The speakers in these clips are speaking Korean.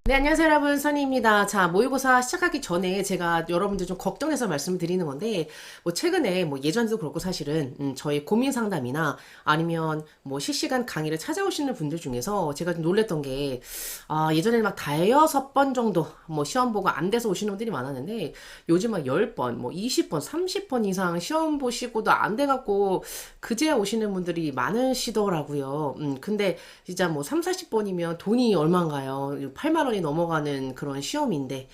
네, 안녕하세요, 여러분. 선희입니다. 자, 모의고사 시작하기 전에 제가 여러분들 좀 걱정해서 말씀을 드리는 건데, 뭐, 최근에, 뭐, 예전에도 그렇고 사실은, 저희 고민 상담이나 아니면 뭐, 실시간 강의를 찾아오시는 분들 중에서 제가 좀 놀랬던 게, 예전에 막 다여섯 번 정도, 뭐, 시험 보고 안 돼서 오시는 분들이 많았는데, 요즘 막 10번, 뭐, 20번, 30번 이상 시험 보시고도 안 돼갖고, 그제야 오시는 분들이 많으시더라고요. 근데 진짜 뭐 3, 40번이면 돈이 얼마인가요? 8만 원이 넘어가는 그런 시험인데,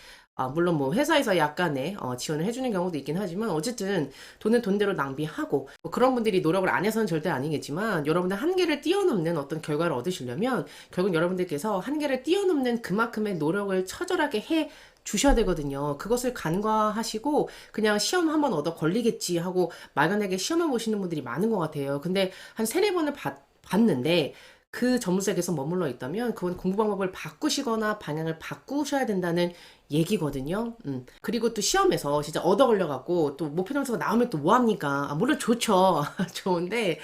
물론 뭐 회사에서 약간의 지원을 해주는 경우도 있긴 하지만 어쨌든 돈은 돈대로 낭비하고 뭐 그런 분들이 노력을 안 해서는 절대 아니겠지만 여러분들 한계를 뛰어넘는 어떤 결과를 얻으시려면 결국 여러분들께서 한계를 뛰어넘는 그만큼의 노력을 처절하게 해 주셔야 되거든요. 그것을 간과하시고 그냥 시험 한 번 얻어 걸리겠지 하고 막연하게 시험을 보시는 분들이 많은 것 같아요. 근데 한 세네 번을 봤는데 그 점수에 계속 머물러 있다면 그건 공부 방법을 바꾸시거나 방향을 바꾸셔야 된다는 얘기거든요. 그리고 또 시험에서 진짜 얻어 걸려갖고 또 목표 점수가 나오면 또 뭐합니까? 물론 좋죠. 좋은데,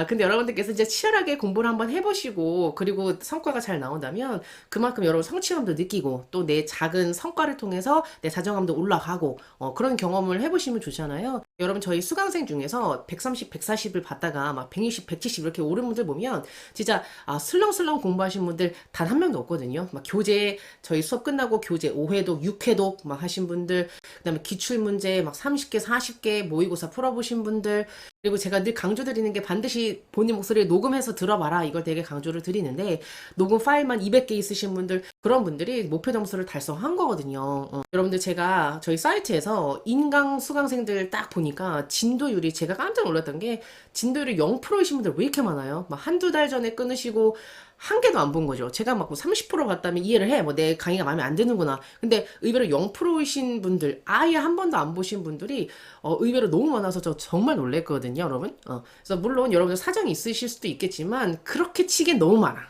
근데 여러분들께서 이제 치열하게 공부를 한번 해보시고, 그리고 성과가 잘 나온다면 그만큼 여러분 성취감도 느끼고, 또 내 작은 성과를 통해서 내 자존감도 올라가고, 그런 경험을 해보시면 좋잖아요. 여러분, 저희 수강생 중에서 130, 140을 받다가 막 120, 170 이렇게 오른 분들 보면 진짜 슬렁슬렁 공부하신 분들 단 한 명도 없거든요. 막 교재 저희 수업 끝나고 교재 5회독, 6회독 막 하신 분들, 그다음에 기출 문제 막 30개, 40개 모의고사 풀어보신 분들, 그리고 제가 늘 강조드리는 게 반드시 본인 목소리를 녹음해서 들어봐라. 이걸 되게 강조를 드리는데 녹음 파일만 200개 있으신 분들 그런 분들이 목표 점수를 달성한 거거든요. 여러분들 제가 저희 사이트에서 인강 수강생들 딱 보니까 진도율이 제가 깜짝 놀랐던 게 진도율이 0%이신 분들 왜 이렇게 많아요? 막 한두 달 전에 끊으시고 한 개도 안 본 거죠. 제가 막 30% 봤다면 이해를 해. 뭐 내 강의가 마음에 안 드는구나. 근데 의외로 0%이신 분들, 아예 한 번도 안 보신 분들이 의외로 너무 많아서 저 정말 놀랬거든요, 여러분. 그래서 물론 여러분들 사정이 있으실 수도 있겠지만 그렇게 치기엔 너무 많아.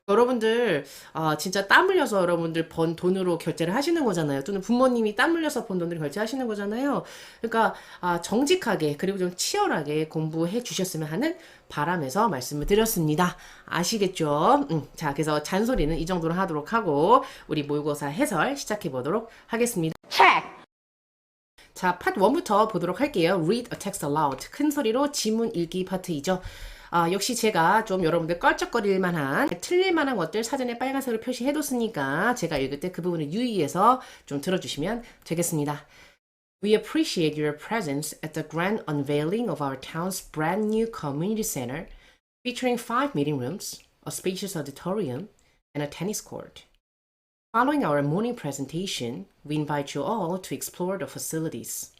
여러분들 진짜 땀 흘려서 여러분들 번 돈으로 결제를 하시는 거잖아요. 또는 부모님이 땀 흘려서 번 돈으로 결제하시는 거잖아요. 그러니까 정직하게 그리고 좀 치열하게 공부해 주셨으면 하는 바람에서 말씀을 드렸습니다. 아시겠죠? 자, 그래서 잔소리는 이 정도로 하도록 하고 우리 모의고사 해설 시작해 보도록 하겠습니다. 자, 파트 1부터 보도록 할게요. Read a text aloud. 큰 소리로 지문 읽기 파트이죠. 역시 제가 좀 여러분들 껄쩍거릴 만한, 틀릴 만한 것들 사전에 빨간색으로 표시해뒀으니까 제가 읽을 때 그 부분을 유의해서 좀 들어주시면 되겠습니다. We appreciate your presence at the grand unveiling of our town's brand new community center, featuring 5 meeting rooms, a spacious auditorium, and a tennis court. Following our morning presentation, we invite you all to explore the facilities.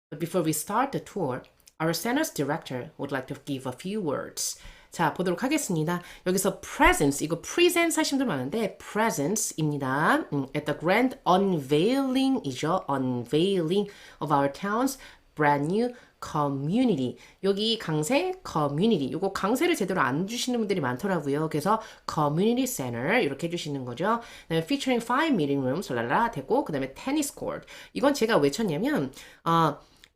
But before we start the tour, our center's director would like to give a few words. 자, 보도록 하겠습니다. 여기서 presence, 이거 present 하신 분들 많은데 presence입니다. At the grand unveiling이죠. unveiling of our town's brand new community. 여기 강세 community. 요거 강세를 제대로 안 주시는 분들이 많더라고요. 그래서 community center 이렇게 해주시는 거죠. 그다음에 featuring 5 meeting rooms 랄라 됐고 그다음에 tennis court. 이건 제가 왜 쳤냐면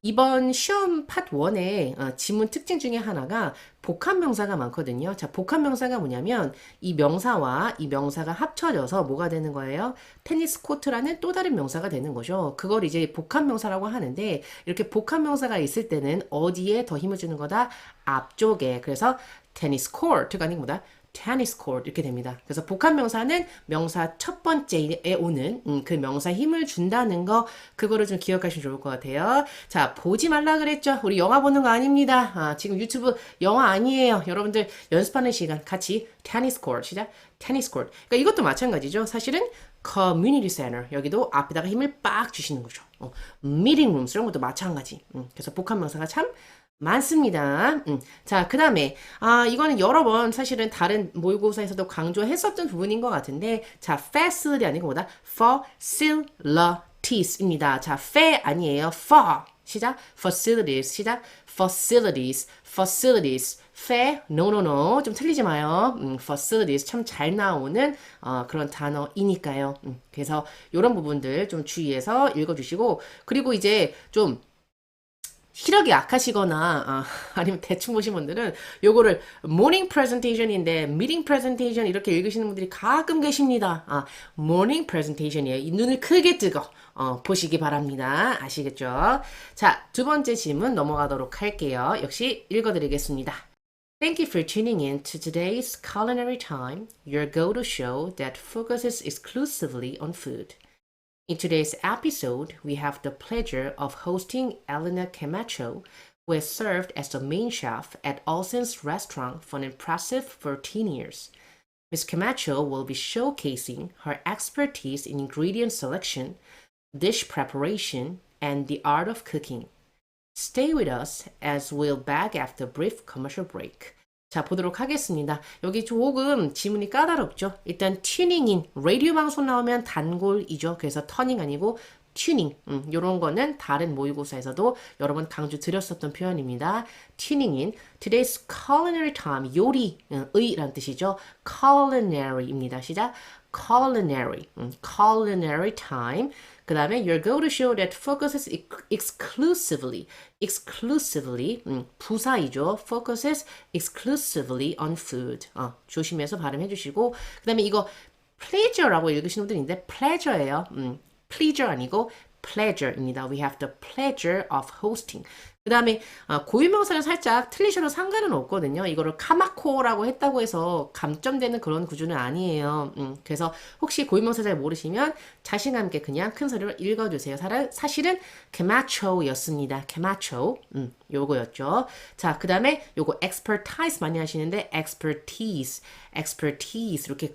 이번 시험 파트 1의 지문 특징 중에 하나가 복합 명사가 많거든요. 자, 복합 명사가 뭐냐면 이 명사와 이 명사가 합쳐져서 뭐가 되는 거예요? 테니스 코트라는 또 다른 명사가 되는 거죠. 그걸 이제 복합 명사라고 하는데 이렇게 복합 명사가 있을 때는 어디에 더 힘을 주는 거다? 앞쪽에. 그래서 테니스 코트가 아니고 뭐다? 테니스 코트 이렇게 됩니다. 그래서 복합 명사는 명사 첫 번째에 오는 그 명사 힘을 준다는 거 그거를 좀 기억하시면 좋을 것 같아요. 자, 보지 말라 그랬죠? 우리 영화 보는 거 아닙니다. 지금 유튜브 영화 아니에요. 여러분들 연습하는 시간 같이 테니스 코트 시작. 테니스 코트. 그러니까 이것도 마찬가지죠. 사실은 커뮤니티 센터 여기도 앞에다가 힘을 빡 주시는 거죠. 미팅 룸 이런 것도 마찬가지. 그래서 복합 명사가 참 많습니다. 자, 그 다음에, 이거는 여러 번 사실은 다른 모의고사에서도 강조했었던 부분인 것 같은데, 자, facility 아니고 뭐다? facilities입니다. 자, fa 아니에요. for. 시작. facilities. 시작. facilities. facilities. fa, no, no, no. 좀 틀리지 마요. facilities. 참 잘 나오는, 그런 단어이니까요. 그래서 이런 부분들 좀 주의해서 읽어주시고, 그리고 이제 좀 시력이 약하시거나 아니면 대충 보신 분들은 요거를 morning presentation인데 meeting presentation 이렇게 읽으시는 분들이 가끔 계십니다. morning presentation이에요. 이 눈을 크게 뜨고 보시기 바랍니다. 아시겠죠? 자, 두 번째 질문 넘어가도록 할게요. 역시 읽어드리겠습니다. Thank you for tuning in to today's culinary time, your go-to show that focuses exclusively on food. In today's episode, we have the pleasure of hosting Elena Camacho, who has served as the main chef at Olsen's restaurant for an impressive 14 years. Ms. Camacho will be showcasing her expertise in ingredient selection, dish preparation, and the art of cooking. Stay with us as we'll back after a brief commercial break. 자, 보도록 하겠습니다. 여기 조금 지문이 까다롭죠? 일단 튜닝인, 라디오 방송 나오면 단골이죠. 그래서 터닝 아니고 튜닝, 요런 거는 다른 모의고사에서도 여러 번 강조 드렸었던 표현입니다. 튜닝인, today's culinary time, 요리의란 뜻이죠. culinary입니다. 시작. culinary time. 그 다음에 your go-to show that focuses exclusively, 부사이죠. focuses exclusively on food. 조심해서 발음해 주시고 그 다음에 이거 pleasure라고 읽으시는 분들이 있는데 pleasure예요. pleasure 아니고 pleasure입니다. We have the pleasure of hosting. 그 다음에 고유명사는 살짝 틀리셔도 상관은 없거든요. 이거를 카마코라고 했다고 해서 감점되는 그런 구조는 아니에요. 그래서 혹시 고유명사 잘 모르시면 자신감 있게 그냥 큰 소리로 읽어주세요. 사실은 Camacho였습니다. Camacho. 요거였죠. 자, 그 다음에 요거 expertise 많이 하시는데 expertise 이렇게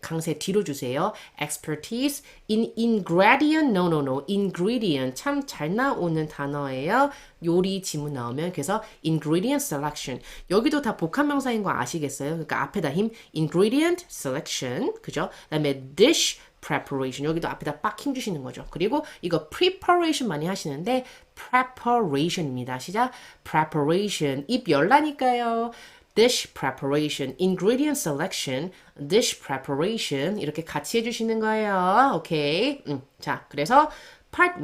강세 뒤로 주세요. expertise in ingredient, no. ingredient 참 잘 나오는 단어예요. 요리 지문 나오면 그래서 ingredient selection 여기도 다 복합명사인 거 아시겠어요? 그러니까 앞에다 힘 ingredient selection 그죠? 그다음에 dish preparation 여기도 앞에다 빡 힘 주시는 거죠. 그리고 이거 preparation 많이 하시는데 preparation입니다. 시작. preparation 입 열라니까요. dish preparation, ingredient selection, dish preparation 이렇게 같이 해주시는 거예요. 오케이. 자, 그래서 part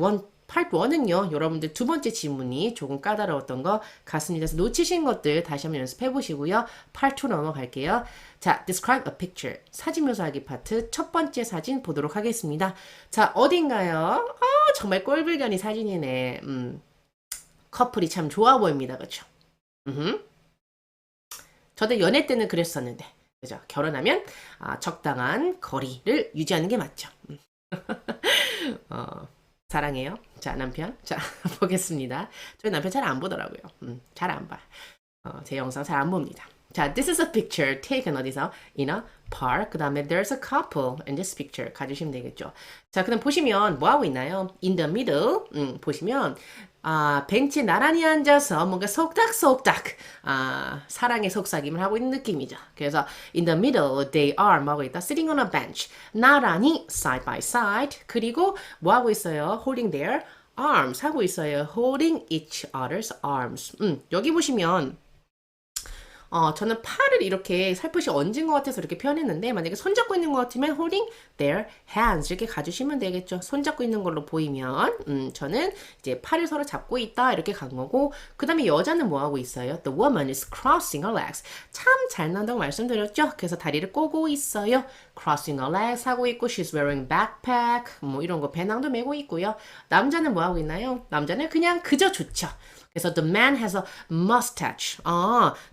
1은요, 여러분들 두 번째 지문이 조금 까다로웠던 것 같습니다. 그래서 놓치신 것들 다시 한번 연습해 보시고요. part 2 넘어갈게요. 자, describe a picture. 사진 묘사하기 파트 첫 번째 사진 보도록 하겠습니다. 자, 어딘가요? 정말 꼴불견이 사진이네. 커플이 참 좋아 보입니다. 그렇죠? 저도 연애 때는 그랬었는데, 그죠? 결혼하면 적당한 거리를 유지하는 게 맞죠. 사랑해요. 자, 남편. 자, 보겠습니다. 저희 남편 잘 안 보더라고요. 잘 안 봐. 제 영상 잘 안 봅니다. 자, this is a picture taken 어디서? In a park. 그 다음에 there's a couple in this picture. 가주시면 되겠죠. 자, 그다음 보시면 뭐 하고 있나요? In the middle. 보시면 벤치에 나란히 앉아서 뭔가 속닥속닥 사랑의 속삭임을 하고 있는 느낌이죠. 그래서 in the middle they are 뭐 하고 있다? Sitting on a bench. 나란히 side by side. 그리고 뭐 하고 있어요? Holding their arms 하고 있어요. Holding each other's arms. 여기 보시면 저는 팔을 이렇게 살포시 얹은 것 같아서 이렇게 표현했는데 만약에 손잡고 있는 것 같으면 holding their hands 이렇게 가주시면 되겠죠. 손잡고 있는 걸로 보이면 저는 이제 팔을 서로 잡고 있다 이렇게 간 거고 그 다음에 여자는 뭐 하고 있어요? The woman is crossing her legs. 참 잘 나온다고 말씀드렸죠. 그래서 다리를 꼬고 있어요. crossing her legs 하고 있고 she's wearing backpack 뭐 이런 거 배낭도 메고 있고요. 남자는 뭐 하고 있나요? 남자는 그냥 그저 좋죠. 그래서 the man has a mustache.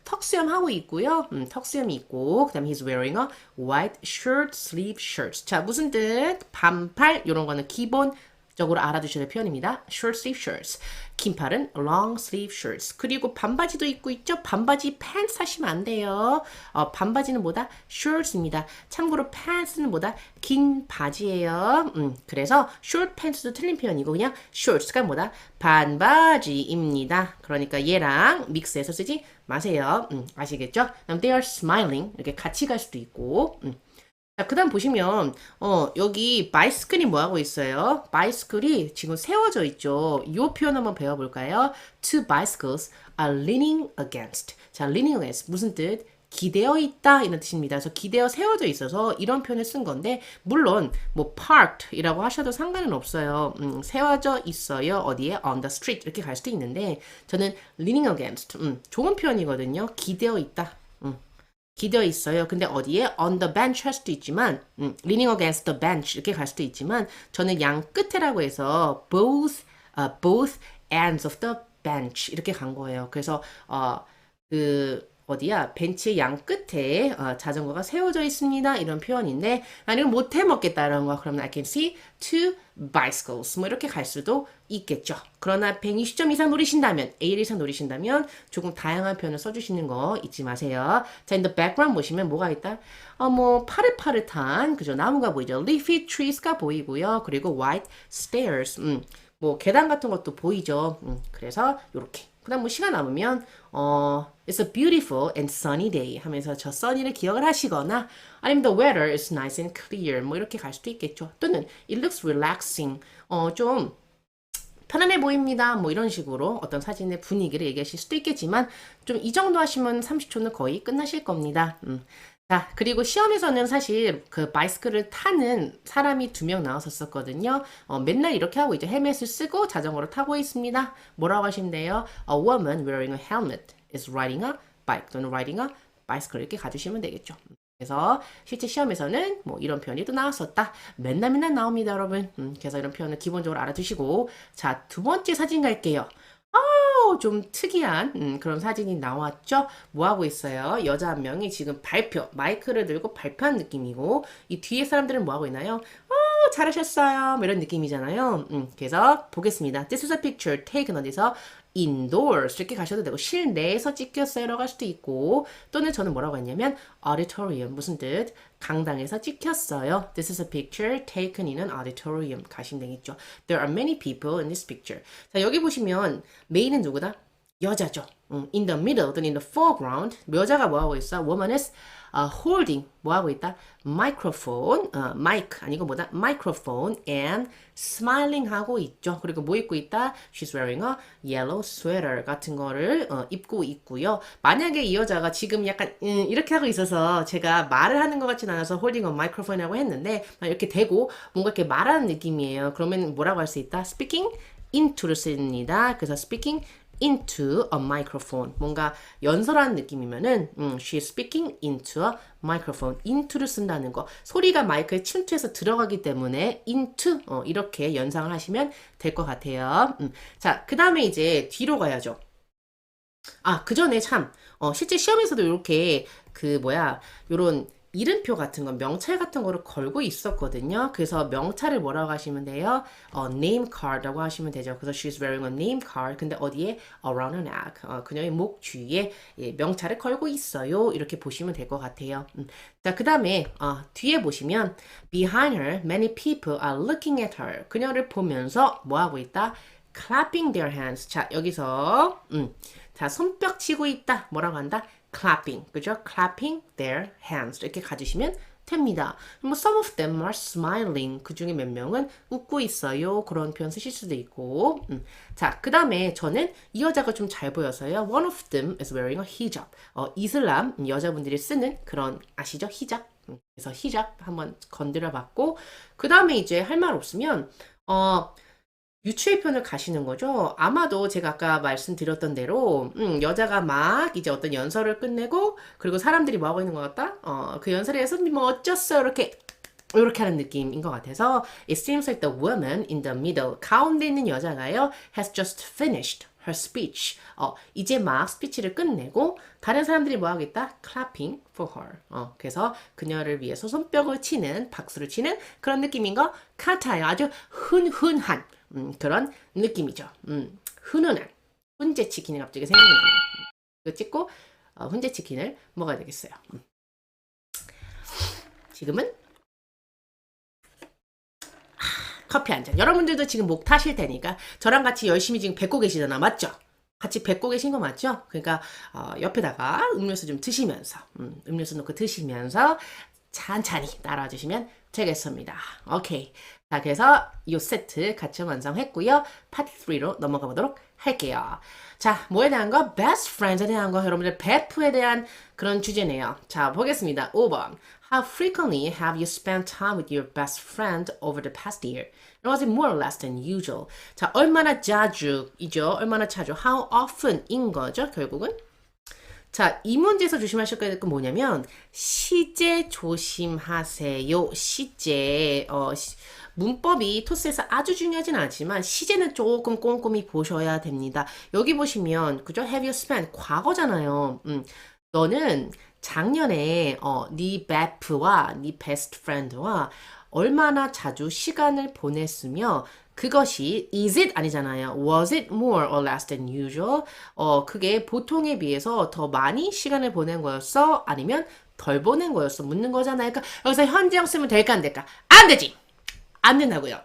턱수염 하고 있고요. 턱수염이 있고 그 다음에 he's wearing a white shirt, sleeve shirts. 자, 무슨 뜻? 반팔 이런 거는 기본적으로 알아두셔야 될 표현입니다. short sleeve shirts. 긴 팔은 long sleeve shirts. 그리고 반바지도 입고 있죠. 반바지 pants 하시면 안 돼요. 반바지는 뭐다? shorts입니다. 참고로 pants는 뭐다? 긴 바지예요. 그래서 short pants도 틀린 표현이고 그냥 shorts가 뭐다? 반바지입니다. 그러니까 얘랑 믹스해서 쓰지 마세요. 아시겠죠? 그다음 they are smiling 이렇게 같이 갈 수도 있고. 자, 그 다음 보시면, 여기 바이스클이 뭐 하고 있어요? 바이스클이 지금 세워져 있죠. 이 표현 한번 배워볼까요? Two bicycles are leaning against. 자, leaning against. 무슨 뜻? 기대어 있다 이런 뜻입니다. 그래서 기대어 세워져 있어서 이런 표현을 쓴 건데 물론 뭐 parked이라고 하셔도 상관은 없어요. 세워져 있어요. 어디에? On the street 이렇게 갈 수도 있는데 저는 leaning against 좋은 표현이거든요. 기대어 있다. 기대어 있어요. 근데 어디에? On the bench 할 수도 있지만 leaning against the bench 이렇게 갈 수도 있지만 저는 양 끝에라고 해서 both ends of the bench 이렇게 간 거예요. 그래서 어디야? 벤치의 양 끝에 자전거가 세워져 있습니다. 이런 표현인데 아니면 못 해먹겠다라는 거 그러면 I can see two bicycles 뭐 이렇게 갈 수도 있겠죠. 그러나 120점 이상 노리신다면 A 이상 노리신다면 조금 다양한 표현을 써주시는 거 잊지 마세요. 자, in the background 보시면 뭐가 있다? 뭐 파릇파릇한 그죠? 나무가 보이죠. leafy trees가 보이고요. 그리고 white stairs 뭐 계단 같은 것도 보이죠. 그래서 요렇게 그다음 뭐 시간 남으면 It's a beautiful and sunny day 하면서 저 sunny를 기억을 하시거나 아니면 the weather is nice and clear 뭐 이렇게 갈 수도 있겠죠. 또는 it looks relaxing 좀 편안해 보입니다. 뭐 이런 식으로 어떤 사진의 분위기를 얘기하실 수도 있겠지만 좀 이 정도 하시면 30초는 거의 끝나실 겁니다. 자, 그리고 시험에서는 사실 그 바이스크를 타는 사람이 2명 나왔었거든요. 맨날 이렇게 하고 이제 헬멧을 쓰고 자전거를 타고 있습니다. 뭐라고 하시면 돼요? A woman wearing a helmet is riding a bike 또는 riding a bicycle 이렇게 가주시면 되겠죠. 그래서 실제 시험에서는 뭐 이런 표현이 또 나왔었다. 맨날 나옵니다, 여러분. 그래서 이런 표현을 기본적으로 알아두시고 자, 두 번째 사진 갈게요. 좀 특이한 그런 사진이 나왔죠. 뭐 하고 있어요? 여자 한 명이 지금 발표, 마이크를 들고 발표한 느낌이고 이 뒤에 사람들은 뭐 하고 있나요? 잘하셨어요. 뭐 이런 느낌이잖아요. 그래서 보겠습니다. This is a picture taken 어디서? indoors 이렇게 가셔도 되고 실내에서 찍혔어요라고 할 수도 있고 또는 저는 뭐라고 했냐면 auditorium 무슨 뜻? 강당에서 찍혔어요. This is a picture taken in an auditorium 가시면 되겠죠. There are many people in this picture. 자 여기 보시면 메인은 누구다? 여자죠. In the middle 또는 in the foreground 여자가 뭐 하고 있어? Woman is holding 뭐 하고 있다? microphone, mic 아니고 뭐다? microphone and smiling 하고 있죠. 그리고 뭐 입고 있다? She's wearing a yellow sweater 같은 거를 입고 있고요. 만약에 이 여자가 지금 약간 이렇게 하고 있어서 제가 말을 하는 것 같진 않아서 holding a microphone이라고 했는데 이렇게 대고 뭔가 이렇게 말하는 느낌이에요. 그러면 뭐라고 할 수 있다? speaking into를 씁니다. 그래서 speaking into a microphone. 뭔가 연설하는 느낌이면은 she's speaking into a microphone. into를 쓴다는 거. 소리가 마이크에 침투해서 들어가기 때문에 into 이렇게 연상을 하시면 될 것 같아요. 자, 그 다음에 이제 뒤로 가야죠. 그 전에 참 실제 시험에서도 이렇게 요런 이름표 같은 거, 명찰 같은 거를 걸고 있었거든요. 그래서 명찰을 뭐라고 하시면 돼요? name card라고 하시면 되죠. 그래서 she's wearing a name card. 근데 어디에? around her neck. 그녀의 목 주위에 명찰을 걸고 있어요. 이렇게 보시면 될 것 같아요. 자, 그 다음에 뒤에 보시면 behind her, many people are looking at her. 그녀를 보면서 뭐 하고 있다? clapping their hands. 자, 여기서 자, 손뼉 치고 있다. 뭐라고 한다? clapping, 그죠? clapping their hands 이렇게 가주시면 됩니다. 뭐 some of them are smiling 그 중에 몇 명은 웃고 있어요. 그런 표현 쓰실 수도 있고 자, 그 다음에 저는 이 여자가 좀 잘 보여서요. one of them is wearing a hijab 이슬람 여자분들이 쓰는 그런 아시죠? 히잡 그래서 히잡 한번 건드려 봤고 그 다음에 이제 할 말 없으면 유추의 편을 가시는 거죠. 아마도 제가 아까 말씀드렸던 대로 여자가 막 이제 어떤 연설을 끝내고 그리고 사람들이 뭐 하고 있는 것 같다? 그 연설에서 뭐 어쩌어 이렇게 하는 느낌인 것 같아서 It seems like the woman in the middle 가운데 있는 여자가요 has just finished her speech. 이제 막 스피치를 끝내고 다른 사람들이 뭐 하겠다? clapping for her. 그래서 그녀를 위해서 손뼉을 치는 박수를 치는 그런 느낌인 것 같아요. 아주 훈훈한 그런 느낌이죠. 훈훈한 훈제 치킨이 갑자기 생각나네요. 이거 찍고 훈제 치킨을 먹어야 되겠어요. 지금은 커피 한 잔. 여러분들도 지금 목 타실 테니까 저랑 같이 열심히 지금 뱉고 계시잖아. 맞죠? 같이 뱉고 계신 거 맞죠? 그러니까 옆에다가 음료수 좀 드시면서 음료수 넣고 드시면서 찬찬히 따라와 주시면 되겠습니다. 오케이. 자, 그래서 이 세트 같이 완성했고요. 파트 3로 넘어가 보도록 할게요. 자, 뭐에 대한 거? best friends에 대한 거, 여러분들 베프에 대한 그런 주제네요. 자, 보겠습니다. 5번. How frequently have you spent time with your best friend over the past year? Was it more or less than usual? 자, 얼마나 자주이죠? 얼마나 자주? How often인 거죠, 결국은? 자, 이 문제에서 조심하실 게 뭐냐면 시제 조심하세요. 시제 문법이 토스에서 아주 중요하진 않지만 시제는 조금 꼼꼼히 보셔야 됩니다. 여기 보시면 그죠? Have you spent 과거잖아요. 너는 작년에 네 베프와 네 베스트 프렌드와 얼마나 자주 시간을 보냈으며 그것이 is it 아니잖아요. Was it more or less than usual? 그게 보통에 비해서 더 많이 시간을 보낸 거였어? 아니면 덜 보낸 거였어? 묻는 거잖아요. 그러니까 여기서 현재형 쓰면 될까 안 될까? 안 되지. 안 된다고요.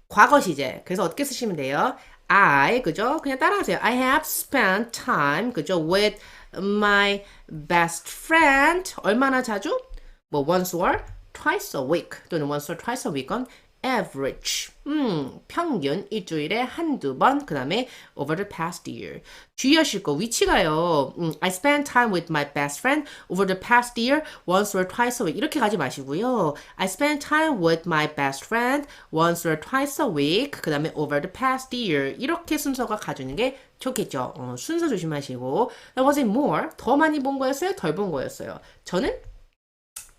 과거 시제. 그래서 어떻게 쓰시면 돼요? I 그죠? 그냥 따라하세요. I have spent time 그죠? With my best friend 얼마나 자주? 뭐 once or twice a week 또는 once or twice a week on average. 평균 일주일에 한두 번. 그 다음에 over the past year. 주의하실 거 위치가요. I spent time with my best friend over the past year once or twice a week. 이렇게 가지 마시고요. I spent time with my best friend once or twice a week. 그 다음에 over the past year. 이렇게 순서가 가주는 게 좋겠죠. 순서 조심하시고. Was it more? 더 많이 본 거였어요? 덜 본 거였어요? 저는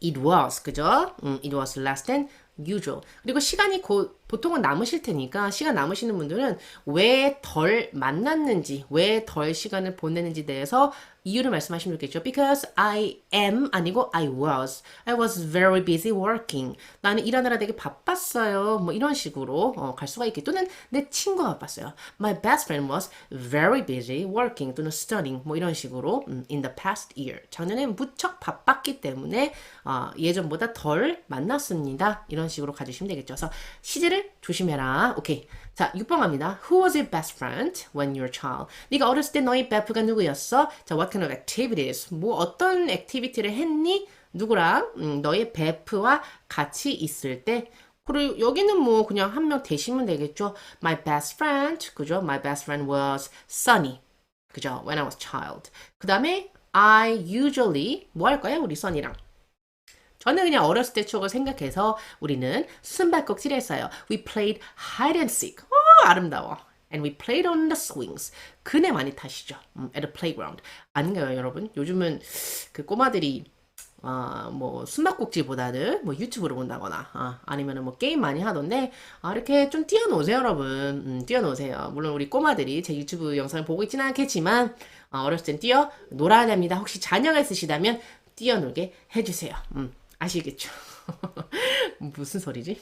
it was, 그죠? it was less than usual. 그리고 시간이 보통은 남으실 테니까 시간 남으시는 분들은 왜 덜 만났는지, 왜 덜 시간을 보내는지 대해서 이유를 말씀하시면 좋겠죠. Because I am 아니고 I was. I was very busy working. 나는 일하느라 되게 바빴어요. 뭐 이런 식으로 갈 수가 있겠죠. 또는 내 친구가 바빴어요. My best friend was very busy working 또는 studying 뭐 이런 식으로 in the past year. 작년에 무척 바빴기 때문에 예전보다 덜 만났습니다. 이런 식으로 가주시면 되겠죠. 그래서 시제를 조심해라. 오케이. 자, 6번 갑니다. Who was your best friend when you were a child? 네가 어렸을 때 너의 베프가 누구였어? 자, what kind of activities? 뭐 어떤 액티비티를 했니? 누구랑? 너의 베프와 같이 있을 때. 그리고 여기는 뭐 그냥 한 명 대시면 되겠죠. My best friend, 그죠? My best friend was Sunny, 그죠? When I was a child. 그 다음에 I usually 뭐 할까요? 우리 써니랑. 저는 그냥 어렸을 때 추억을 생각해서 우리는 숨바꼭질 했어요. We played hide and seek. 아름다워. And we played on the swings. 그네 많이 타시죠. At the playground. 아닌가요, 여러분? 요즘은 그 꼬마들이 뭐 숨바꼭질보다는 뭐 유튜브로 본다거나 아니면은 뭐 게임 많이 하던데 이렇게 좀 뛰어노세요, 여러분. 뛰어노세요. 물론 우리 꼬마들이 제 유튜브 영상을 보고 있지는 않겠지만 어렸을 땐 뛰어 놀아야 됩니다. 혹시 자녀가 있으시다면 뛰어놀게 해주세요. 아시겠죠? 무슨 소리지?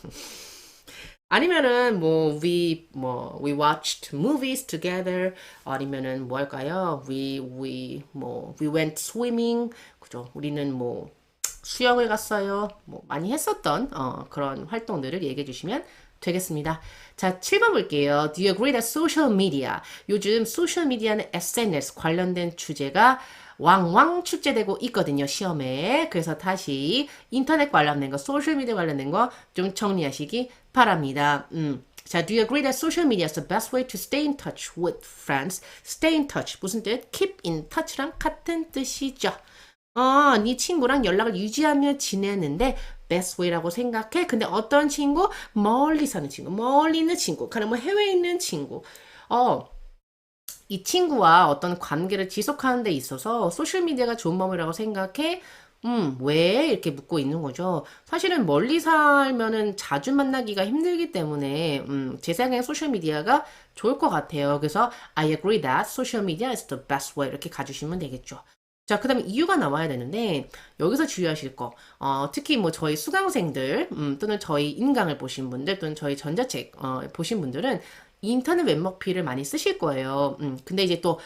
아니면은 we watched movies together. 아니면은 뭐 할까요? we went swimming. 그죠? 우리는 뭐 수영을 갔어요. 뭐 많이 했었던 그런 활동들을 얘기해 주시면 되겠습니다. 자, 7번 볼게요. Do you agree that social media? 요즘 소셜 미디어는 SNS 관련된 주제가 왕왕 출제되고 있거든요, 시험에. 그래서 다시 인터넷 관련된 거, 소셜미디어 관련된 거 좀 정리하시기 바랍니다. 자, do you agree that social media is the best way to stay in touch with friends? Stay in touch. 무슨 뜻? keep in touch랑 같은 뜻이죠. 네 친구랑 연락을 유지하며 지내는데 best way라고 생각해. 근데 어떤 친구? 멀리 사는 친구, 멀리 있는 친구, 가령 뭐 해외에 있는 친구. 이 친구와 어떤 관계를 지속하는 데 있어서 소셜미디어가 좋은 방법이라고 생각해? 왜? 이렇게 묻고 있는 거죠. 사실은 멀리 살면은 자주 만나기가 힘들기 때문에, 제 생각에 소셜미디어가 좋을 것 같아요. 그래서, I agree that social media is the best way. 이렇게 가주시면 되겠죠. 자, 그 다음에 이유가 나와야 되는데, 여기서 주의하실 거, 특히 뭐 저희 수강생들, 또는 저희 인강을 보신 분들, 또는 저희 전자책, 보신 분들은 인터넷 웹먹필을 많이 쓰실 거예요. 근데 이제 또,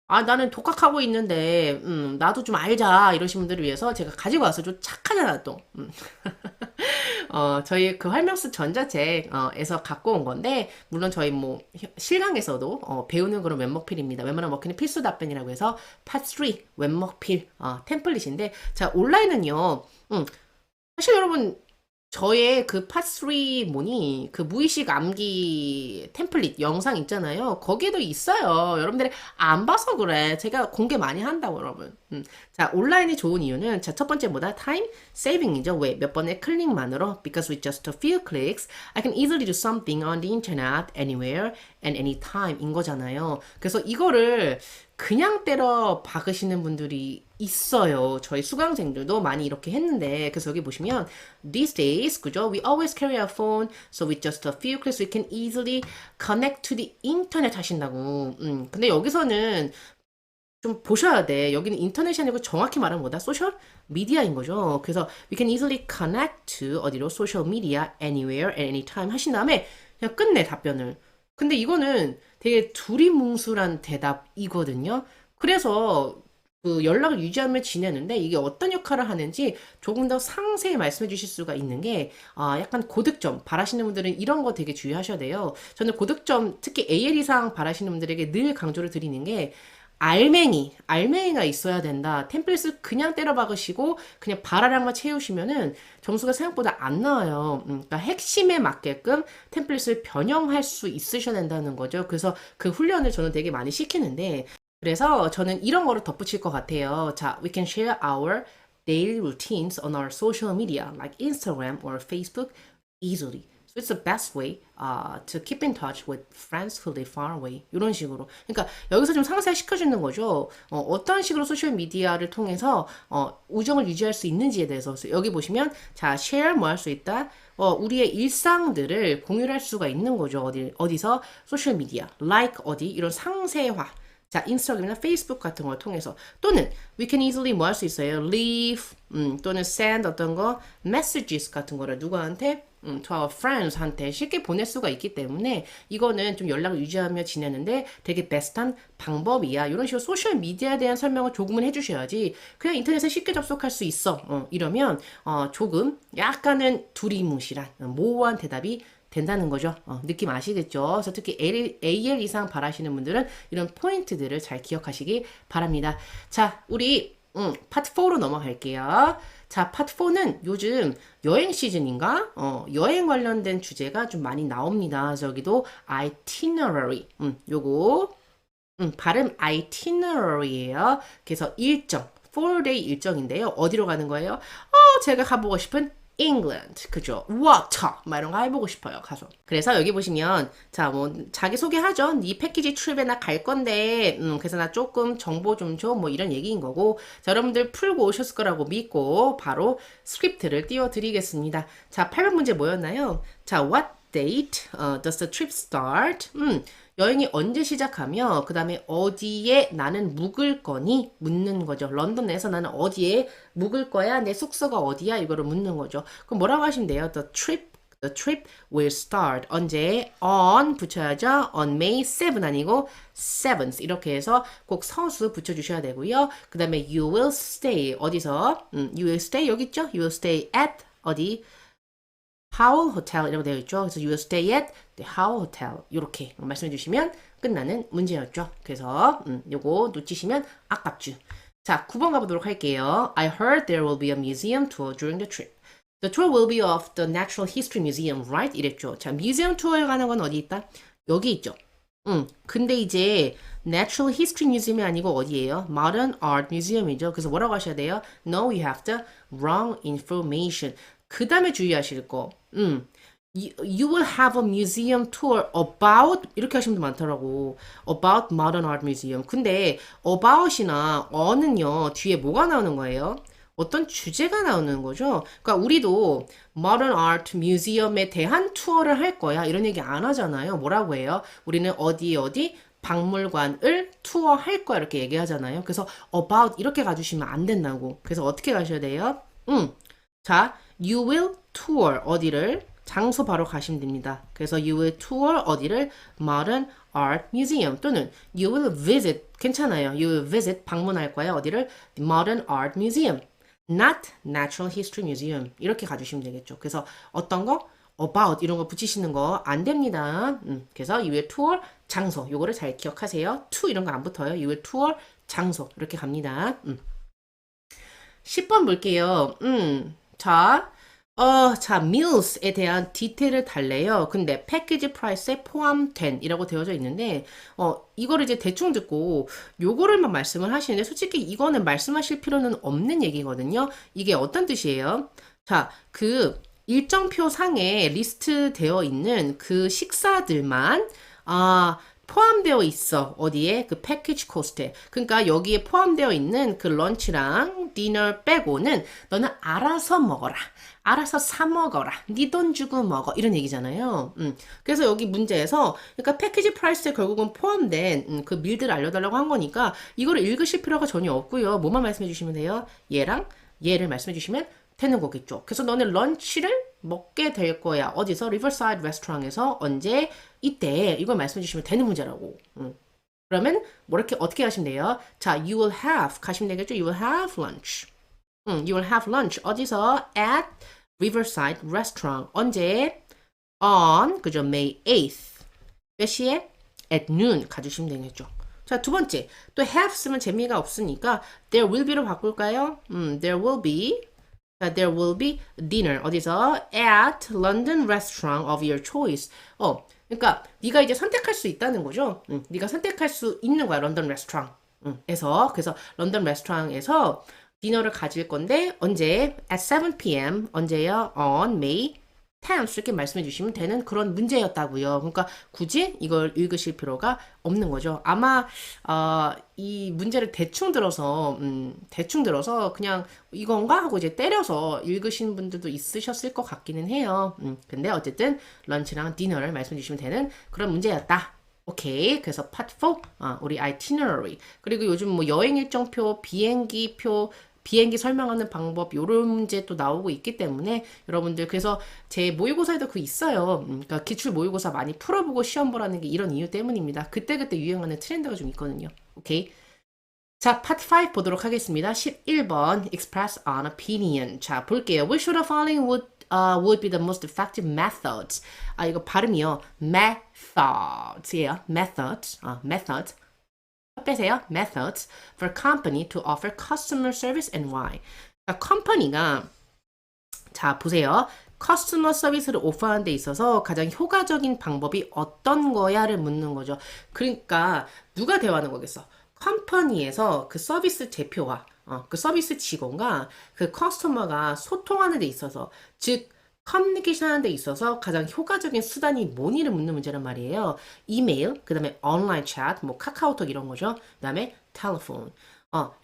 나는 독학하고 있는데, 나도 좀 알자, 이러신 분들을 위해서 제가 가지고 와서 좀 착하잖아, 또. 저희 그 활명스 전자책에서 갖고 온 건데, 물론 저희 뭐, 실강에서도 배우는 그런 웹먹필입니다. 웬만한 먹히는 필수 답변이라고 해서, 파3 웹먹필, 템플릿인데, 자, 온라인은요, 사실 여러분, 저의 그 파3 뭐니 그 무의식 암기 템플릿 영상 있잖아요. 거기에도 있어요. 여러분들이 안 봐서 그래. 제가 공개 많이 한다고 여러분. 자, 온라인이 좋은 이유는 자, 첫 번째 뭐다? 타임 세이빙이죠. 왜? 몇 번의 클릭만으로 because with just a few clicks I can easily do something on the internet anywhere and anytime인 거잖아요. 그래서 이거를 그냥 때려 박으시는 분들이 있어요. 저희 수강생들도 많이 이렇게 했는데 그래서 여기 보시면 these days 그죠? We always carry our phone so with just a few clicks we can easily connect to the internet 하신다고. 근데 여기서는 좀 보셔야 돼. 여기는 인터넷이 아니고 정확히 말하면 뭐다? 소셜 미디어인 거죠. 그래서 we can easily connect to 어디로? 소셜 미디어 anywhere and anytime 하신 다음에 그냥 끝내 답변을. 근데 이거는 되게 두리뭉술한 대답이거든요. 그래서 그 연락을 유지하며 지내는데 이게 어떤 역할을 하는지 조금 더 상세히 말씀해 주실 수가 있는 게 약간 고득점 바라시는 분들은 이런 거 되게 주의하셔야 돼요. 저는 고득점 특히 AL 이상 바라시는 분들에게 늘 강조를 드리는 게 알맹이가 있어야 된다. 템플릿을 그냥 때려 박으시고 그냥 발화량만 채우시면은 점수가 생각보다 안 나와요. 그러니까 핵심에 맞게끔 템플릿을 변형할 수 있으셔야 된다는 거죠. 그래서 그 훈련을 저는 되게 많이 시키는데 그래서 저는 이런 거를 덧붙일 것 같아요. 자, we can share our daily routines on our social media like Instagram or Facebook easily. So it's the best way to keep in touch with friends who live far away. 이런 식으로. 그러니까 여기서 좀 상세히 시켜주는 거죠. 어떤 식으로 소셜 미디어를 통해서 우정을 유지할 수 있는지에 대해서. 그래서 여기 보시면 자, share 뭐 할 수 있다? 우리의 일상들을 공유할 수가 있는 거죠. 어디서? 소셜 미디어, like 어디? 이런 상세화. 자, 인스타그램이나 페이스북 같은 걸 통해서 또는 we can easily 뭐 할 수 있어요? leave 또는 send 어떤 거 messages 같은 거를 누구한테 to our friends한테 쉽게 보낼 수가 있기 때문에 이거는 좀 연락을 유지하며 지내는데 되게 베스트한 방법이야. 이런 식으로 소셜 미디어에 대한 설명을 조금은 해주셔야지 그냥 인터넷에 쉽게 접속할 수 있어. 이러면 조금 약간은 두리뭉실한 모호한 대답이 된다는 거죠. 느낌 아시겠죠? 그래서 특히 AL 이상 바라시는 분들은 이런 포인트들을 잘 기억하시기 바랍니다. 자, 우리 파트 4로 넘어갈게요. 자, 파트 4는 요즘 여행 시즌인가? 여행 관련된 주제가 좀 많이 나옵니다. 저기도 itinerary. 요거 발음 itinerary예요. 그래서 일정, 4day 일정인데요. 어디로 가는 거예요? 제가 가보고 싶은 England, 그죠? Water, 막 이런 거 해보고 싶어요, 가서. 그래서 여기 보시면, 자, 뭐, 자기 소개하죠? 네 패키지 트립에 나 갈 건데, 그래서 나 조금 정보 좀 줘, 뭐 이런 얘기인 거고, 자, 여러분들 풀고 오셨을 거라고 믿고, 바로 스크립트를 띄워드리겠습니다. 자, 8번 문제 뭐였나요? 자, what date does the trip start? 여행이 언제 시작하며 그 다음에 어디에 나는 묵을 거니 묻는 거죠. 런던 내에서 나는 어디에 묵을 거야? 내 숙소가 어디야? 이거를 묻는 거죠. 그럼 뭐라고 하시면 돼요? The trip will start. 언제? On 붙여야죠. On May 7 아니고 7th. 이렇게 해서 꼭 서수 붙여주셔야 되고요. 그 다음에 you will stay. 어디서? you will stay 여기 있죠? You will stay at 어디? Howell Hotel 이라고 되어 있죠. 그래서 you will stay at the Howell Hotel 이렇게 말씀해 주시면 끝나는 문제였죠. 그래서 요거 놓치시면 아깝죠. 자, 9번 가보도록 할게요. I heard there will be a museum tour during the trip. The tour will be of the Natural History Museum, right? 이랬죠. 자, 뮤지엄 투어에 가는 건 어디 있다? 여기 있죠. 근데 이제 Natural History Museum이 아니고 어디예요? Modern Art Museum이죠. 그래서 뭐라고 하셔야 돼요? No, you have the wrong information. 그 다음에 주의하실 거. You will have a museum tour about 이렇게 하시는 분들 많더라고. About modern art museum. 근데 about이나 on은요 뒤에 뭐가 나오는 거예요? 어떤 주제가 나오는 거죠. 그러니까 우리도 modern art museum에 대한 투어를 할 거야. 이런 얘기 안 하잖아요. 뭐라고 해요? 우리는 어디 박물관을 투어할 거야 이렇게 얘기하잖아요. 그래서 about 이렇게 가주시면 안 된다고. 그래서 어떻게 가셔야 돼요? 자, you will tour 어디를? 장소 바로 가시면 됩니다. 그래서 you will tour 어디를? Modern Art Museum 또는 you will visit 괜찮아요. You will visit 방문할 거야 어디를? Modern Art Museum, not Natural History Museum 이렇게 가주시면 되겠죠. 그래서 어떤 거? About 이런 거 붙이시는 거 안 됩니다. 그래서 you will tour 장소 요거를 잘 기억하세요. to 이런 거 안 붙어요. You will tour 장소 이렇게 갑니다. 10번 볼게요. 자, 자, meals에 대한 디테일을 달래요. 근데 패키지 프라이스에 포함된 이라고 되어져 있는데, 이거를 이제 대충 듣고 요거를만 말씀을 하시는데, 솔직히 이거는 말씀하실 필요는 없는 얘기거든요. 이게 어떤 뜻이에요? 자, 그 일정표 상에 리스트 되어 있는 그 식사들만, 포함되어 있어. 어디에? 그 패키지 코스트에. 그러니까 여기에 포함되어 있는 그 런치랑 디너 빼고는 너는 알아서 먹어라. 알아서 사 먹어라. 네 돈 주고 먹어. 이런 얘기잖아요. 그래서 여기 문제에서 그러니까 패키지 프라이스에 결국은 포함된 그 밀들을 알려달라고 한 거니까 이거를 읽으실 필요가 전혀 없고요. 뭐만 말씀해 주시면 돼요? 얘랑 얘를 말씀해 주시면 되는 거겠죠. 그래서 너는 런치를 먹게 될 거야. 어디서? 리버사이드 레스토랑에서 언제? 이때 이걸 말씀해 주시면 되는 문제라고. 그러면 뭐 이렇게 어떻게 하시면 돼요? 자, you will have 가시면 되겠죠? You will have lunch. You will have lunch. 어디서? At Riverside Restaurant. 언제? On, 그죠? May 8th. 몇 시에? At noon 가주시면 되겠죠. 자, 두 번째. 또 have 쓰면 재미가 없으니까 there will be로 바꿀까요? There will be. 자, there will be dinner. 어디서? At London restaurant of your choice. 그러니까 네가 이제 선택할 수 있다는 거죠. 네가 선택할 수 있는 거야. 런던 레스토랑. 그래서 런던 레스토랑에서 디너를 가질 건데 언제? At 7 p.m. 언제요? On May 10th 이렇게 말씀해 주시면 되는 그런 문제였다고요. 그러니까 굳이 이걸 읽으실 필요가 없는 거죠. 아마 이 문제를 대충 들어서 그냥 이건가 하고 이제 때려서 읽으신 분들도 있으셨을 것 같기는 해요. 근데 어쨌든 런치랑 디너를 말씀해 주시면 되는 그런 문제였다. 오케이. 그래서 파트 4, 우리 itinerary. 그리고 요즘 뭐 여행 일정표, 비행기표, 비행기 설명하는 방법, 요런 문제 또 나오고 있기 때문에 여러분들 그래서 제 모의고사에도 그 있어요. 그러니까 기출 모의고사 많이 풀어보고 시험 보라는 게 이런 이유 때문입니다. 그때그때 유행하는 트렌드가 좀 있거든요. 오케이. 자, 파트 5 보도록 하겠습니다. 11번 express an opinion. 자, 볼게요. Which of the following would be the most effective methods? 이거 발음이요. methods예요. methods. 빼세요. methods for company to offer customer service and why. 그러니까 컴퍼니가 자, 보세요. 커스터머 서비스를 오퍼하는 데 있어서 가장 효과적인 방법이 어떤 거야를 묻는 거죠. 그러니까 누가 대화하는 거겠어? 컴퍼니에서 그 서비스 대표와 그 서비스 직원과 그 커스터머가 소통하는 데 있어서 즉 커뮤니케이션 하는 데 있어서 가장 효과적인 수단이 뭐니를 묻는 문제란 말이에요. 이메일, 그 다음에 온라인 챗, 뭐 카카오톡 이런 거죠. 그 다음에 텔레폰.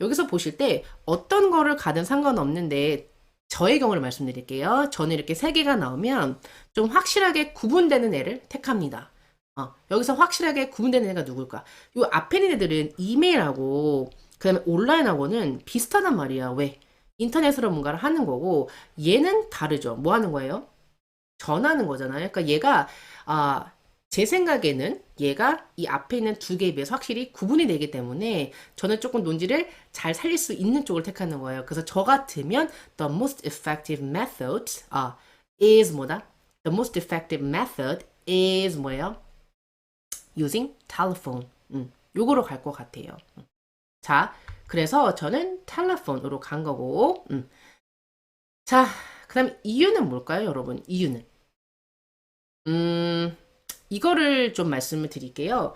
여기서 보실 때 어떤 거를 가든 상관없는데 저의 경우를 말씀드릴게요. 저는 이렇게 세 개가 나오면 좀 확실하게 구분되는 애를 택합니다. 여기서 확실하게 구분되는 애가 누굴까? 요 앞에 있는 애들은 이메일하고 그 다음에 온라인하고는 비슷하단 말이야. 왜? 인터넷으로 뭔가를 하는 거고 얘는 다르죠. 뭐 하는 거예요? 전하는 거잖아요. 그러니까 얘가 제 생각에는 얘가 이 앞에 있는 두 개에 비해서 확실히 구분이 되기 때문에 저는 조금 논지를 잘 살릴 수 있는 쪽을 택하는 거예요. 그래서 저 같으면 the most effective method is 뭐다? The most effective method is 뭐예요? using telephone. 요거로 갈 것 같아요. 자, 그래서 저는 텔레폰으로 간 거고. 자, 그다음 이유는 뭘까요, 여러분? 이유는 이거를 좀 말씀을 드릴게요.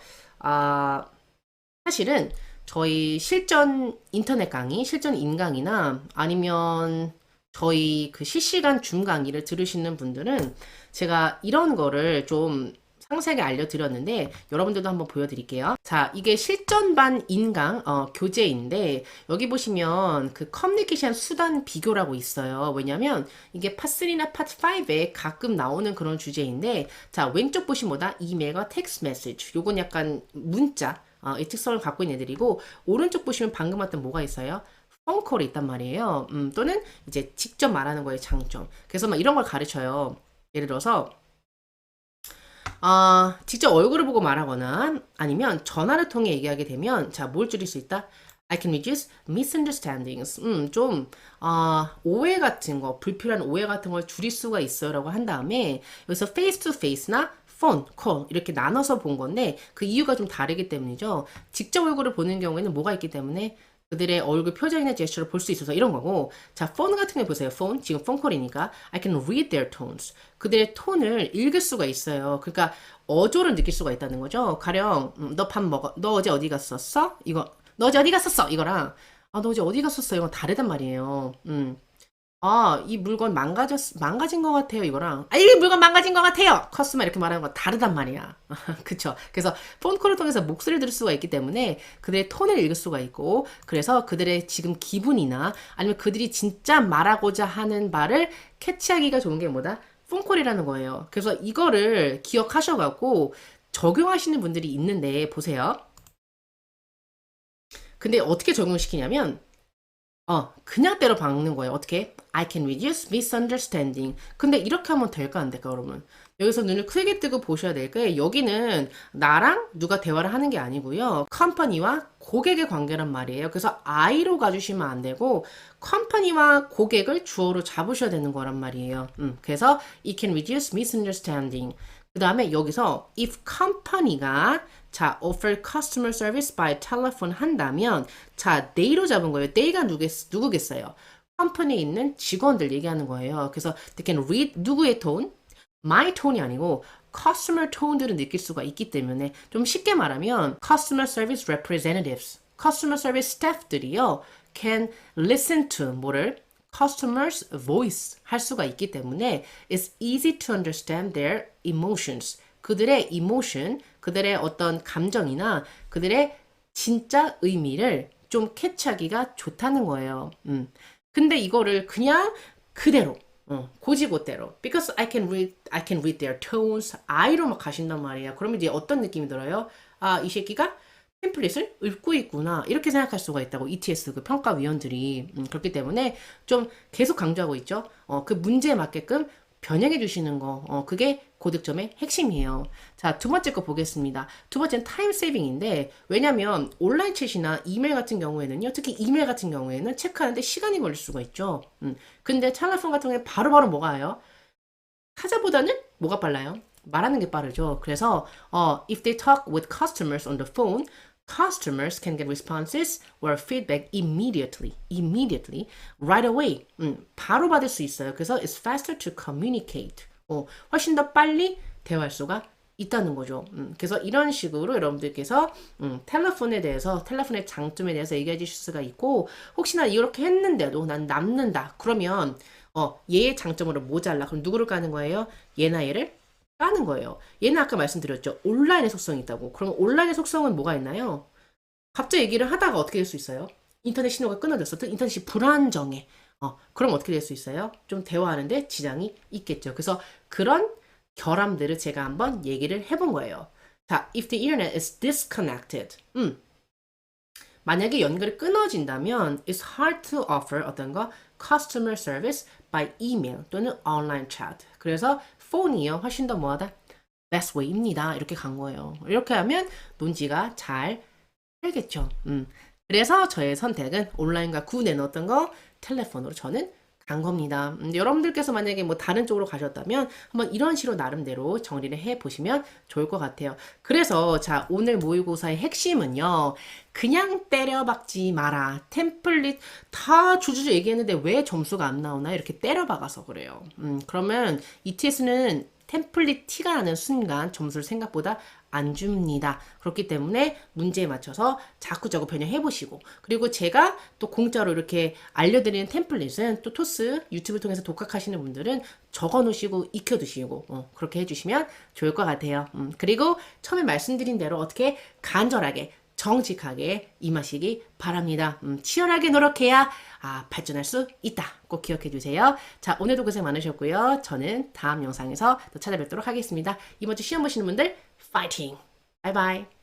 사실은 저희 실전 인터넷 강의, 실전 인강이나 아니면 저희 그 실시간 줌 강의를 들으시는 분들은 제가 이런 거를 좀 상세하게 알려드렸는데 여러분들도 한번 보여드릴게요. 자, 이게 실전반 인강 교재인데 여기 보시면 그 커뮤니케이션 수단 비교라고 있어요. 왜냐면 이게 파3나 파5에 가끔 나오는 그런 주제인데 자, 왼쪽 보시면 뭐다? 이메일과 텍스트 메시지. 요건 약간 문자 이 특성을 갖고 있는 애들이고 오른쪽 보시면 방금 봤던 뭐가 있어요? 폰콜이 있단 말이에요. 또는 이제 직접 말하는 거의 장점. 그래서 막 이런 걸 가르쳐요. 예를 들어서 직접 얼굴을 보고 말하거나 아니면 전화를 통해 얘기하게 되면 자, 뭘 줄일 수 있다? I can reduce misunderstandings. 오해 같은 거, 불필요한 오해 같은 걸 줄일 수가 있어요. 라고 한 다음에 여기서 face to face나 폰, 콜 이렇게 나눠서 본 건데 그 이유가 좀 다르기 때문이죠. 직접 얼굴을 보는 경우에는 뭐가 있기 때문에 그들의 얼굴 표정이나 제스처를 볼 수 있어서 이런 거고. 자, 폰 같은 거 보세요. 폰. 지금 폰콜이니까. I can read their tones. 그들의 톤을 읽을 수가 있어요. 그러니까 어조를 느낄 수가 있다는 거죠. 가령 너 밥 먹어. 너 어제 어디 갔었어? 이거. 너 어제 어디 갔었어? 이거랑 너 어제 어디 갔었어? 이건 다르단 말이에요. 이 물건 망가진 것 같아요. 이거랑, 이 물건 망가진 것 같아요. 커스마 이렇게 말하는 거 다르단 말이야. 그쵸? 그래서 폰콜을 통해서 목소리를 들을 수가 있기 때문에 그들의 톤을 읽을 수가 있고, 그래서 그들의 지금 기분이나 아니면 그들이 진짜 말하고자 하는 말을 캐치하기가 좋은 게 뭐다? 폰콜이라는 거예요. 그래서 이거를 기억하셔갖고 적용하시는 분들이 있는데, 보세요. 근데 어떻게 적용시키냐면, 그냥 때려 박는 거예요. 어떻게? I can reduce misunderstanding. 근데 이렇게 하면 될까 안 될까, 여러분? 여기서 눈을 크게 뜨고 보셔야 될 게, 여기는 나랑 누가 대화를 하는 게 아니고요. 컴퍼니와 고객의 관계란 말이에요. 그래서 I로 가주시면 안 되고, 컴퍼니와 고객을 주어로 잡으셔야 되는 거란 말이에요. 그래서 it can reduce misunderstanding. 그 다음에 여기서 if company가 자, offer customer service by telephone 한다면, 자, they로 잡은 거예요. they가 누구겠어요? 컴퍼니에 있는 직원들 얘기하는 거예요. 그래서 they can read 누구의 톤? my 톤이 아니고 customer 톤들을 느낄 수가 있기 때문에, 좀 쉽게 말하면 customer service representatives, customer service staff들이요 can listen to 뭐를? customers voice 할 수가 있기 때문에 it's easy to understand their emotions. 그들의 emotion, 그들의 어떤 감정이나 그들의 진짜 의미를 좀 캐치하기가 좋다는 거예요. 근데 이거를 그냥 그대로 고지고대로 because I can read their tones I로 막 가신단 말이에요. 그러면 이제 어떤 느낌이 들어요? 이 새끼가 템플릿을 읽고 있구나 이렇게 생각할 수가 있다고 ETS 그 평가위원들이. 그렇기 때문에 좀 계속 강조하고 있죠. 그 문제에 맞게끔 변형해 주시는 거, 그게 고득점의 핵심이에요. 자, 두 번째 거 보겠습니다. 두 번째는 타임 세이빙인데, 왜냐면 온라인 챗이나 이메일 같은 경우에는요, 특히 이메일 같은 경우에는 체크하는데 시간이 걸릴 수가 있죠. 근데 텔레폰 같은 경우에 바로바로 뭐가 와요? 타자보다는 뭐가 빨라요? 말하는 게 빠르죠. 그래서 if they talk with customers on the phone, customers can get responses or feedback immediately, right away. 바로 받을 수 있어요. 그래서 it's faster to communicate. 훨씬 더 빨리 대화할 수가 있다는 거죠. 그래서 이런 식으로 여러분들께서 텔레폰의 장점에 대해서 얘기해 주실 수가 있고, 혹시나 이렇게 했는데도 난 남는다. 그러면 얘의 장점으로 모자라. 그럼 누구를 까는 거예요? 얘나 얘를 까는 거예요. 얘는 아까 말씀드렸죠. 온라인의 속성이 있다고. 그럼 온라인의 속성은 뭐가 있나요? 갑자기 얘기를 하다가 어떻게 될 수 있어요? 인터넷 신호가 끊어졌어. 인터넷이 불안정해. 그럼 어떻게 될 수 있어요? 좀 대화하는데 지장이 있겠죠. 그래서 그런 결함들을 제가 한번 얘기를 해본 거예요. 자, if the internet is disconnected. 만약에 연결이 끊어진다면 it's hard to offer 어떤 거 customer service by email 또는 online chat. 그래서 폰이요 훨씬 더 뭐하다? best way입니다. 이렇게 간 거예요. 이렇게 하면 논지가 잘 알겠죠. 그래서 저의 선택은 온라인과 구내놓았던 거 텔레폰으로 저는 간 겁니다. 여러분들께서 만약에 뭐 다른 쪽으로 가셨다면 한번 이런 식으로 나름대로 정리를 해 보시면 좋을 것 같아요. 그래서 자, 오늘 모의고사의 핵심은요. 그냥 때려박지 마라. 템플릿 다 주주주 얘기했는데 왜 점수가 안 나오나? 이렇게 때려박아서 그래요. 그러면 ETS는 템플릿 티가 나는 순간 점수를 생각보다 안 줍니다. 그렇기 때문에 문제에 맞춰서 자꾸자꾸 변형해 보시고, 그리고 제가 또 공짜로 이렇게 알려드리는 템플릿은 또 토스 유튜브 통해서 독학하시는 분들은 적어 놓으시고 익혀 두시고 그렇게 해주시면 좋을 것 같아요. 그리고 처음에 말씀드린 대로 어떻게 간절하게 정직하게 임하시기 바랍니다. 치열하게 노력해야 발전할 수 있다. 꼭 기억해 주세요. 자, 오늘도 고생 많으셨고요. 저는 다음 영상에서 또 찾아뵙도록 하겠습니다. 이번 주 시험 보시는 분들 파이팅! 바이바이.